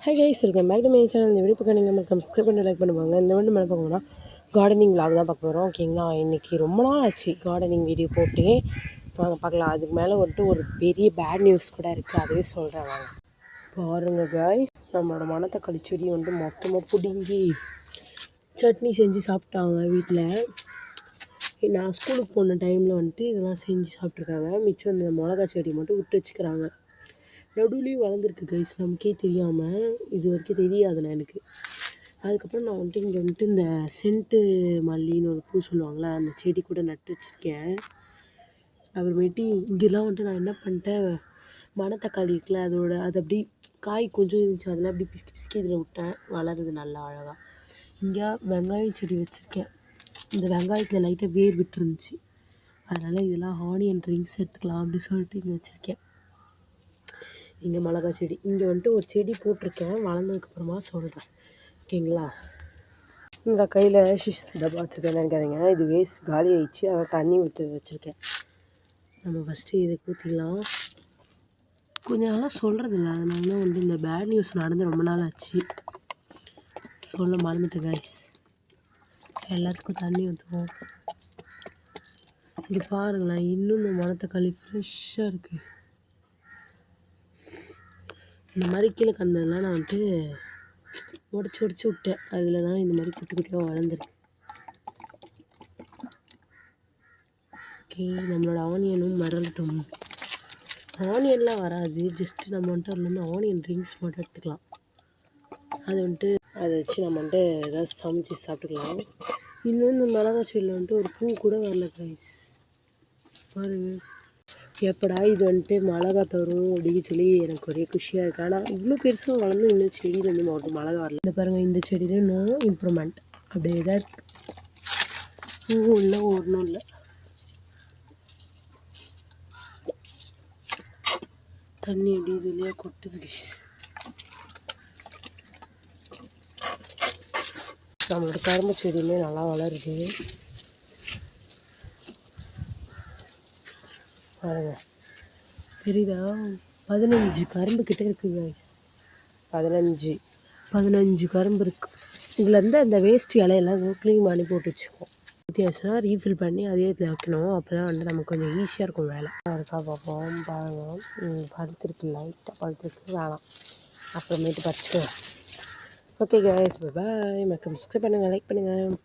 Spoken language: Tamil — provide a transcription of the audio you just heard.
High guys, welcome back to my channel. இந்த வீடியோ பக்கம் நீங்கள் நம்ம சப்ஸ்கிரைப் பண்ணி லைக் பண்ணுவாங்க. இந்த வீடியோ மேலே பார்க்கணும்னா கார்டனிங் விளாக் தான் பார்க்க போகிறோம். ஓகேங்களா, இன்றைக்கி ரொம்ப நாள் ஆச்சு கார்டனிங் வீடியோ போட்டு. வாங்க பார்க்கலாம். அதுக்கு மேலே வந்துட்டு ஒரு பெரிய பேட் நியூஸ் கூட இருக்குது, அதுவே சொல்கிறேன் வாங்க பாருங்கள் கைஸ். நம்மளோட மணத்தக்காளி செடி வந்துட்டு மொத்தமாக பிடுங்கி சட்னி செஞ்சு சாப்பிட்டாங்க வீட்டில். நான் ஸ்கூலுக்கு போன டைமில் வந்துட்டு இதெல்லாம் செஞ்சு சாப்பிட்ருக்காங்க. மிச்சம் இந்த மிளகா செடி மட்டும் விட்டு வச்சுக்கிறாங்க. நடுவுலேயும் வளர்ந்துருக்கு கைஸ், நமக்கே தெரியாமல். இது வரைக்கும் தெரியாதுண்ணா எனக்கு. அதுக்கப்புறம் நான் வந்துட்டு இங்கே வந்துட்டு இந்த சென்ட்டு மல்லின்னு ஒரு பூ சொல்லுவாங்களே, அந்த செடி கூட நட்டு வச்சுருக்கேன். அப்புறமேட்டு இங்கெல்லாம் வந்துட்டு நான் என்ன பண்ணிட்டேன், மணத்தக்காளி இருக்குல்ல, அது அப்படி காய் கொஞ்சம் இருந்துச்சு, அதெல்லாம் அப்படி பிசுக்கி பிசுக்கி இதில் விட்டேன். வளருது நல்லா அழகாக. இங்கே வெங்காயம் செடி வச்சுருக்கேன். இந்த வெங்காயத்தில் லைட்டாக வேர் விட்டுருந்துச்சு, அதனால் இதெல்லாம் ஆனியன் ரிங்ஸ் எடுத்துக்கலாம் அப்படி சொல்லிட்டு இங்கே வச்சுருக்கேன். இங்கே மிளகா செடி, இங்கே வந்துட்டு ஒரு செடி போட்டிருக்கேன், வளர்ந்ததுக்கப்புறமா சொல்கிறேன். ஓகேங்களா, இந்த கையில் ஷிஷ் டப்பா வச்சுருக்கேன் நினைக்காதீங்க, இது வேஸ்ட் காலி ஆயிடுச்சு, அதை தண்ணி ஊற்றி வச்சுருக்கேன். நம்ம ஃபஸ்ட்டு இதை ஊற்றிக்கலாம். கொஞ்சம் நாளாக சொல்கிறதில்ல, அதனால தான் வந்து இந்த பேட் நியூஸ் நடந்து ரொம்ப நாள் ஆச்சு, சொல்ல மறந்துட்டேன் கைஸ். எல்லாத்துக்கும் தண்ணி ஊற்றுவோம். இங்கே பாருங்களேன், இன்னும் இந்த மணத்தக்காளி ஃப்ரெஷ்ஷாக இருக்குது. இந்த மாதிரி கீழே கண்டதெல்லாம் நான் வந்துட்டு உடச்சி விட்டேன். அதில் தான் இந்த மாதிரி குட்டி குட்டியாக வளர்ந்துருக்கு. ஓகே, நம்மளோட ஆனியனும் மறந்துட்டோம். ஆனியன்லாம் வராது, ஜஸ்ட்டு நம்ம வந்துட்டு அதுலேருந்து ஆனியன் ரிங்ஸ் மட்டும் எடுத்துக்கலாம். அது வந்துட்டு அதை வச்சு நம்ம வந்துட்டு ஏதாவது சமைச்சி சாப்பிட்டுக்கலாம். இன்னும் இந்த மிளகா செடியில் வந்துட்டு ஒரு பூ கூட வரல கைஸ், பாருங்கள். எப்படா இது வந்துட்டு மிளகா தரும் அப்படின்னு சொல்லி எனக்கு ஒரே குஷியாக இருக்குது. ஆனால் இவ்வளோ பெருசாக வளர்ந்து இந்த செடியிலேருந்து மட்டும் மிளகா வரல. இந்த பாருங்கள், இந்த செடியில் நோ இம்ப்ரூவ்மெண்ட், அப்படியே தான் இருக்குது. பூவும் இல்லை, ஒன்றும் இல்லை. தண்ணி எப்படி இதுலையே கொட்டுது. நம்மளோட கரும்பு செடியுமே நல்லா வளருது பாருங்க, தெரியுதா? 15 கரும்பு கிட்டே இருக்குது கைஸ். 15 கரும்பு இருக்குது. இதுலேருந்து அந்த வேஸ்ட் இலையெல்லாம் க்ளீன் பண்ணி போட்டு வச்சுக்கோம். வித்தியாசம் ரீஃபில் பண்ணி அதே இதில் வைக்கணும். அப்போ தான் வந்து நமக்கு கொஞ்சம் ஈஸியாக இருக்கும் வேலை. இருக்கா பார்ப்போம். பாருங்கள், பழுத்துருக்கு, லைட்டாக பழுத்துருக்கு, வேணாம், அப்புறமேட்டு பறிச்சுக்கலாம். ஓகே கைஸ், பாய். மறக்காம சப்ஸ்கிரைப் பண்ணுங்கள், லைக் பண்ணுங்கள்.